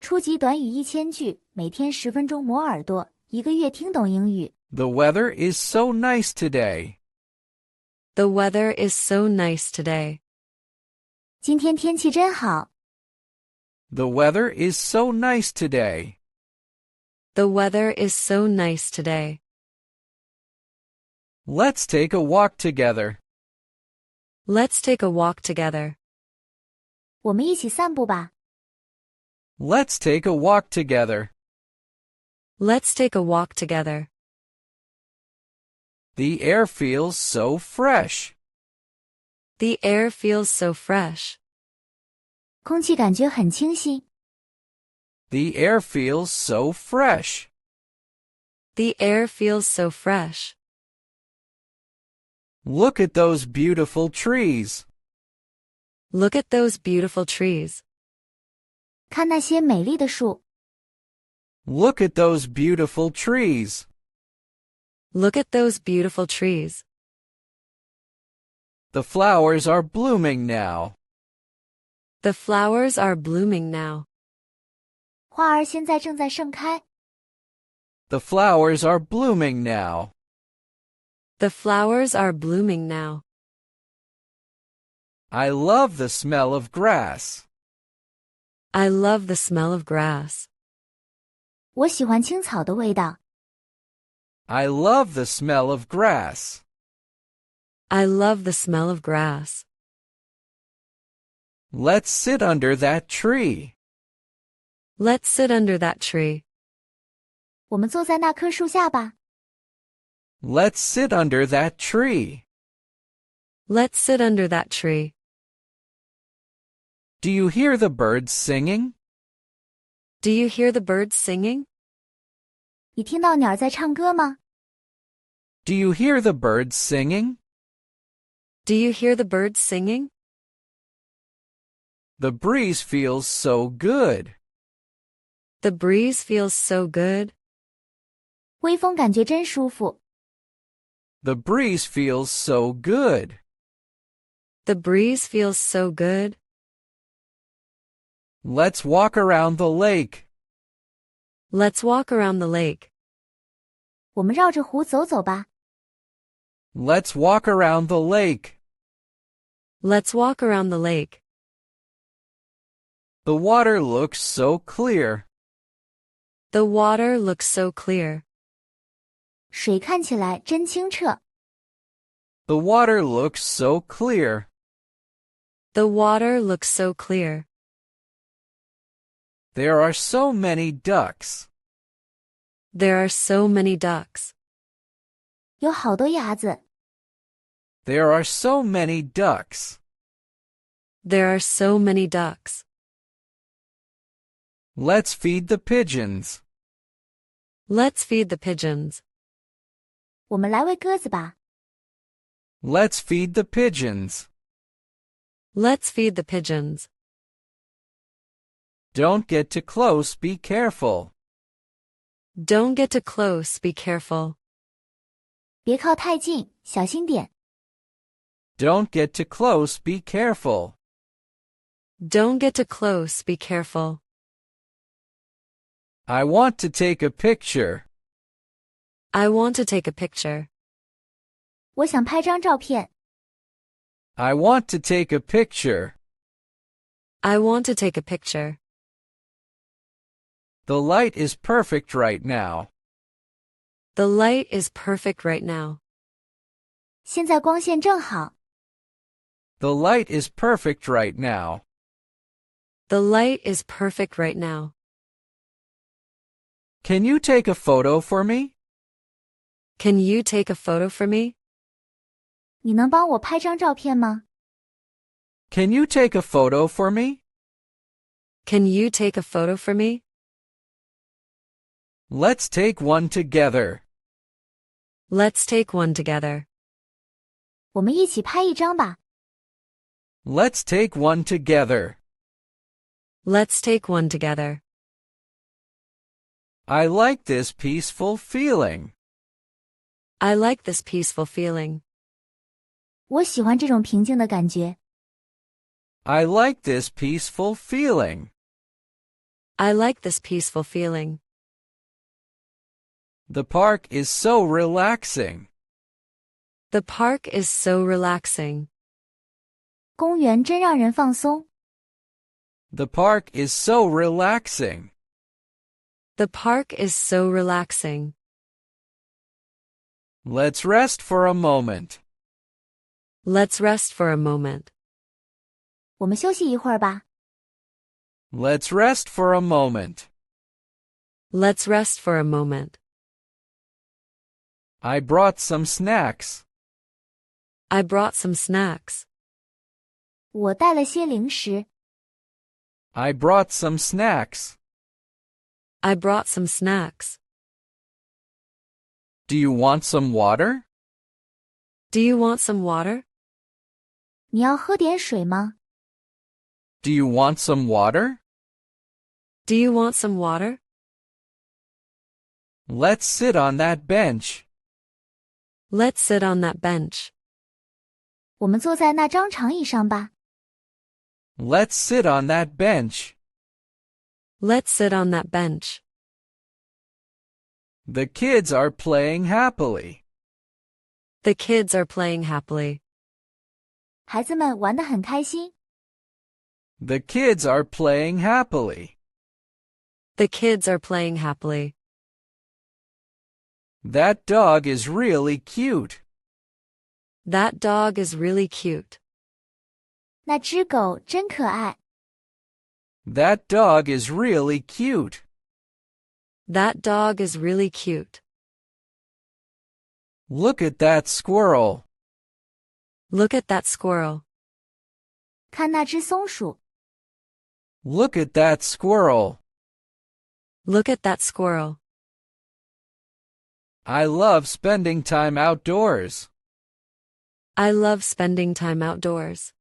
初级短语1000句，每天10分钟磨耳朵，一个月听懂英语。 The weather is so nice today. The weather is so nice today. 今天天气真好。 The weather is so nice today. The weather is so nice today. Let's take a walk together. Let's take a walk together. 我们一起散步吧。 Let's take a walk together. Let's take a walk together. The air feels so fresh. The air feels so fresh. 空气感觉很清新。 The air feels so fresh. The air feels so fresh. Look at those beautiful trees. Look at those beautiful trees. 看那些美丽的树。 Look at those beautiful trees. Look at those beautiful trees. The flowers are blooming now. The flowers are blooming now. 花儿现在正在盛开。 The flowers are blooming now. The flowers are blooming now. I love the smell of grass. I love the smell of grass. 我喜欢青草的味道。 I love the smell of grass. I love the smell of grass. Let's sit under that tree. Let's sit under that tree. 我们坐在那棵树下吧。 Let's sit under that tree. Let's sit under that tree. Do you hear the birds singing? Do you hear the birds singing? 你听到鸟在唱歌吗？ Do you hear the birds singing? Do you hear the birds singing? The breeze feels so good. The breeze feels so good. 微风感觉真舒服。 The breeze feels so good. The breeze feels so good. Let's walk around the lake. Let's walk around the lake. 我们绕着湖走走吧。 Let's walk around the lake. Let's walk around the lake. The water looks so clear. The water looks so clear. 水看起来真清澈。 The water looks so clear. The water looks so clear. There are so many ducks. There are so many ducks. 有好多鸭子。 There are so many ducks. There are so many ducks. Let's feed the pigeons. Let's feed the pigeons. 我们来喂鸽子吧。 Let's feed the pigeons. Let's feed the pigeons. Don't get too close, be careful. Don't get too close, be careful. 别靠太近，小心点。 Don't get too close, be careful. Don't get too close, be careful. I want to take a picture. I want to take a picture. 我想拍张照片。 I want to take a picture. I want to take a picture. The light is perfect right now. The light is perfect right now. 现在光线正好。 The light is perfect right now. The light is perfect right now. Can you take a photo for me? Can you take a photo for me? 你能帮我拍张照片吗？ Can you take a photo for me? Can you take a photo for me? Let's take one together. Let's take one together. 我们一起拍一张吧。 Let's take one together. Let's take one together. I like this peaceful feeling. I like this peaceful feeling. 我喜欢这种平静的感觉。 I like this peaceful feeling. I like this peaceful feeling. The park is so relaxing. The park is so relaxing. 公园真让人放松。The park is so relaxing. The park is so relaxing. Let's rest for a moment. Let's rest for a moment. 我们休息一会儿吧。Let's rest for a moment. Let's rest for a moment. I brought some snacks. I brought some snacks. 我带了些零食。I brought some snacks. I brought some snacks. Do you want some water? Do you want some water? 你要喝点水吗？ Do you want some water? Do you want some water? Let's sit on that bench. Let's sit on that bench. 我们坐在那张长椅上吧。Let's sit on that bench. Let's sit on that bench. The kids are playing happily. The kids are playing happily. 孩子们玩得很开心。The kids are playing happily. The kids are playing happily. That dog is really cute. That dog is really cute. 那只狗真可爱。That dog is really cute. That dog is really cute. Look at that squirrel. Look at that squirrel. 看那只松鼠。Look at that squirrel. Look at that squirrel. I love spending time outdoors. I love spending time outdoors.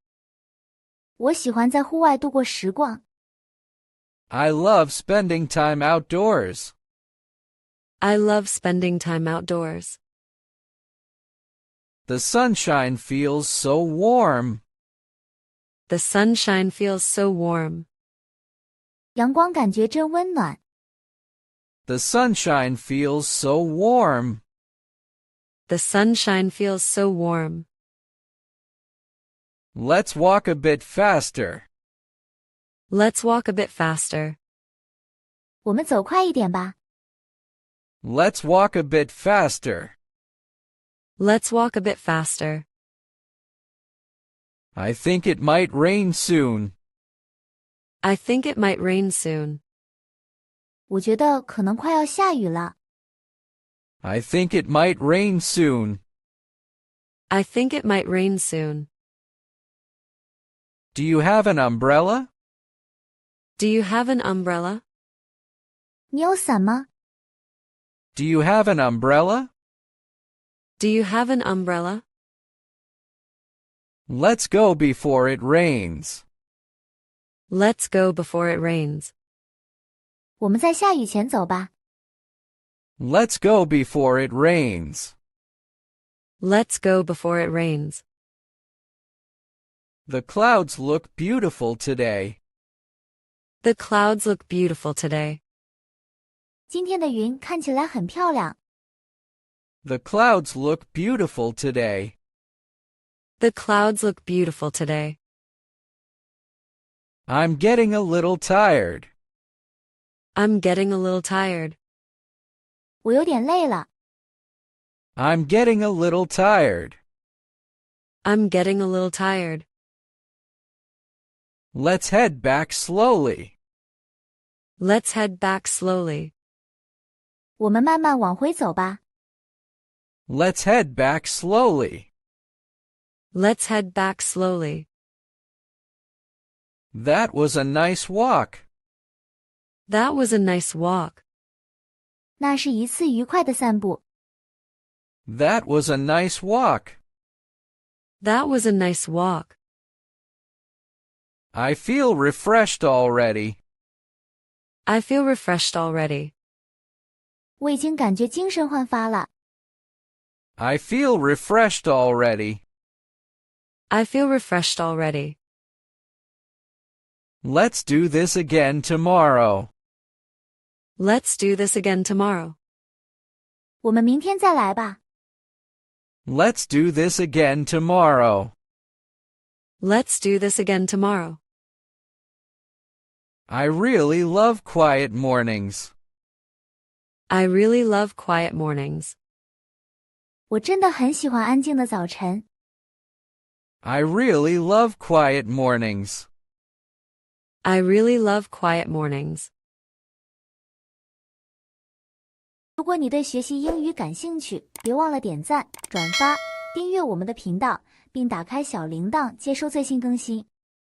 我喜欢在户外度过时光。I love spending time outdoors. I love spending time outdoors. The sunshine feels so warm. The sunshine feels so warm. 阳光感觉真温暖。The sunshine feels so warm. The sunshine feels so warm. Let's walk a bit faster. Let's walk a bit faster. 我们走快一点吧。Let's walk a bit faster. Let's walk a bit faster. I think it might rain soon. I think it might rain soon. 我觉得可能快要下雨了。I think it might rain soon. I think it might rain soon. Do you have an umbrella? Do you have an umbrella? 你有伞吗？ Do you have an umbrella? Do you have an umbrella? Let's go before it rains. Let's go before it rains. 我们在下雨前走吧。Let's go before it rains. Let's go before it rains. The clouds look beautiful today. The clouds look beautiful today. 今天的云看起来很漂亮。The clouds look beautiful today. The clouds look beautiful today. I'm getting a little tired. I'm getting a little tired. 我有点累了。I'm getting a little tired. I'm getting a little tired. Let's head back slowly. Let's head back slowly. 我们慢慢往回走吧。Let's head back slowly. Let's head back slowly. That was a nice walk. That was a nice walk. 那是一次愉快的散步。That was a nice walk. That was a nice walk. I feel refreshed already. I feel refreshed already. 我已经感觉精神焕发了。I feel refreshed already. I feel refreshed already. Let's do this again tomorrow. Let's do this again tomorrow. 我们明天再来吧。Let's do this again tomorrow. Let's do this again tomorrow. I really love quiet mornings. I really love quiet mornings. 我真的很喜欢安静的早晨。I really love quiet mornings. I really love quiet mornings. 如果你对学习英语感兴趣，别忘了点赞、转发、订阅我们的频道，并打开小铃铛接收最新更新。